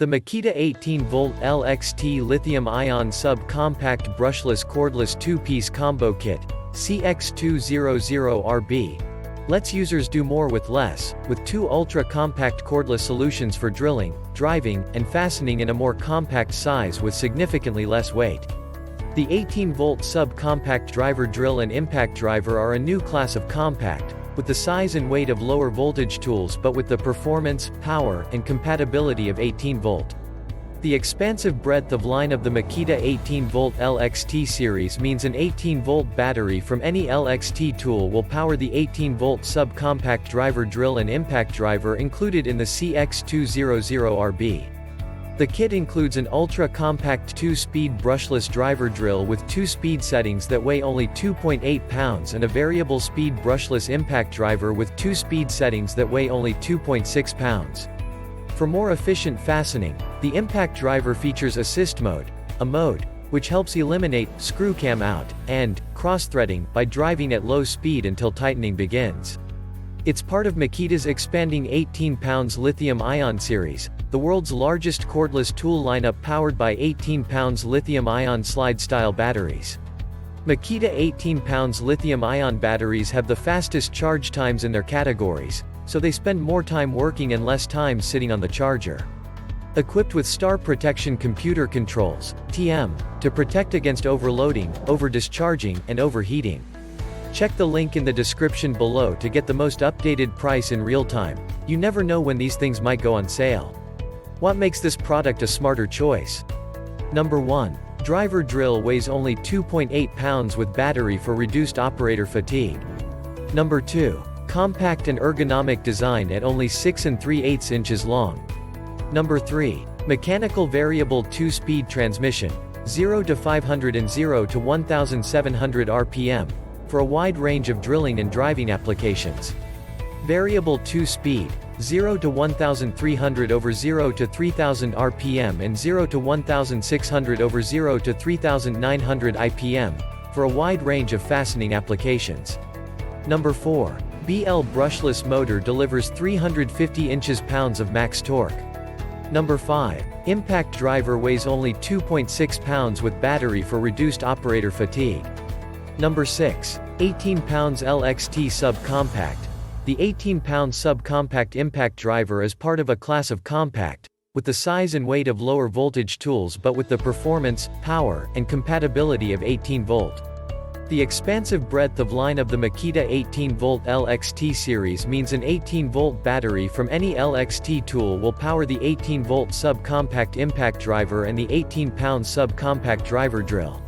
The Makita 18V LXT Lithium-Ion Sub-Compact Brushless Cordless 2-Piece Combo Kit, CX200RB, lets users do more with less, with two ultra-compact cordless solutions for drilling, driving, and fastening in a more compact size with significantly less weight. The 18V Sub-Compact Driver Drill and Impact Driver are a new class of compact, with the size and weight of lower voltage tools but with the performance, power, and compatibility of 18V. The expansive breadth of line of the Makita 18V LXT series means an 18V battery from any LXT tool will power the 18V subcompact driver drill and impact driver included in the CX200RB. The kit includes an ultra-compact 2-speed brushless driver drill with 2 speed settings that weigh only 2.8 pounds and a variable speed brushless impact driver with 2 speed settings that weigh only 2.6 pounds. For more efficient fastening, the impact driver features assist mode, a mode which helps eliminate screw cam out and cross-threading by driving at low speed until tightening begins. It's part of Makita's expanding 18V Lithium-Ion Series, the world's largest cordless tool lineup powered by 18V Lithium-Ion slide-style batteries. Makita 18V Lithium-Ion batteries have the fastest charge times in their categories, so they spend more time working and less time sitting on the charger. Equipped with star protection computer controls, TM, to protect against overloading, over-discharging, and overheating. Check the link in the description below to get the most updated price in real time. You never know when these things might go on sale. What makes this product a smarter choice? Number 1. Driver drill weighs only 2.8 pounds with battery for reduced operator fatigue. Number 2. Compact and ergonomic design at only 6 3/8 inches long. Number 3. Mechanical variable 2-speed transmission, 0 to 500 and 0 to 1700 RPM, for a wide range of drilling and driving applications. Variable 2-speed, 0 to 1300 over 0 to 3000 RPM and 0 to 1600 over 0 to 3900 IPM, for a wide range of fastening applications. Number 4. BL brushless motor delivers 350 inches-pounds of max torque. Number 5. Impact driver weighs only 2.6 pounds with battery for reduced operator fatigue. Number 6. 18V LXT Subcompact. The 18V subcompact impact driver is part of a class of compact, with the size and weight of lower voltage tools but with the performance, power, and compatibility of 18V. The expansive breadth of line of the Makita 18V LXT series means an 18V battery from any LXT tool will power the 18V subcompact impact driver and the 18V subcompact driver drill.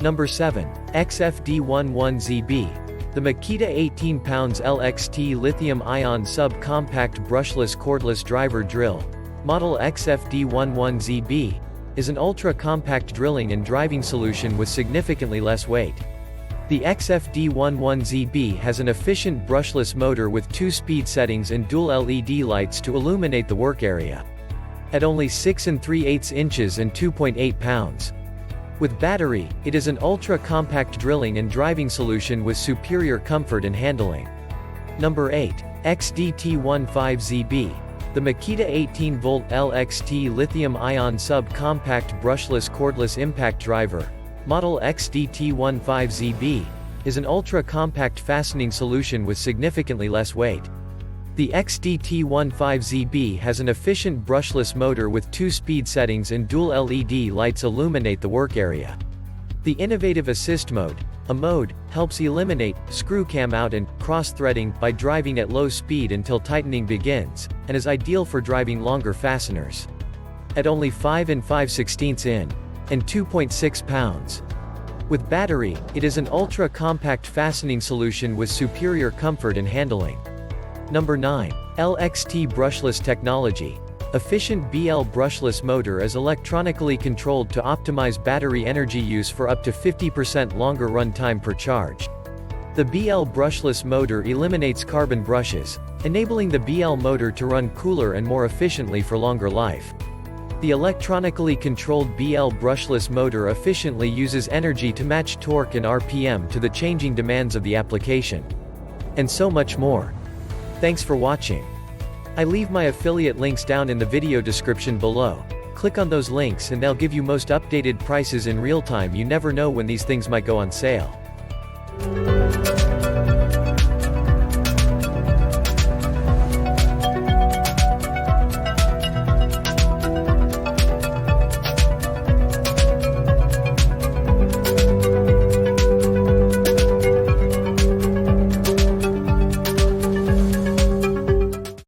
Number 7. XFD11ZB. The Makita 18V LXT Lithium-Ion Sub-Compact Brushless Cordless Driver Drill, model XFD11ZB, is an ultra-compact drilling and driving solution with significantly less weight. The XFD11ZB has an efficient brushless motor with 2 speed settings and dual LED lights to illuminate the work area. At only 6 3/8 inches and 2.8 pounds. With battery, it is an ultra-compact drilling and driving solution with superior comfort and handling. Number 8. XDT15ZB. The Makita 18V LXT Lithium-Ion Sub-Compact Brushless Cordless Impact Driver, model XDT15ZB, is an ultra-compact fastening solution with significantly less weight. The XDT15ZB has an efficient brushless motor with 2 speed settings and dual LED lights illuminate the work area. The innovative assist mode, a mode, helps eliminate screw cam out and cross-threading by driving at low speed until tightening begins, and is ideal for driving longer fasteners. At only 5 5/16 in, and 2.6 pounds. With battery, it is an ultra-compact fastening solution with superior comfort and handling. Number 9. LXT Brushless Technology. Efficient BL brushless motor is electronically controlled to optimize battery energy use for up to 50% longer run time per charge. The BL brushless motor eliminates carbon brushes, enabling the BL motor to run cooler and more efficiently for longer life. The electronically controlled BL brushless motor efficiently uses energy to match torque and RPM to the changing demands of the application. And so much more. Thanks for watching. I leave my affiliate links down in the video description below. Click on those links and they'll give you most updated prices in real time. You never know when these things might go on sale.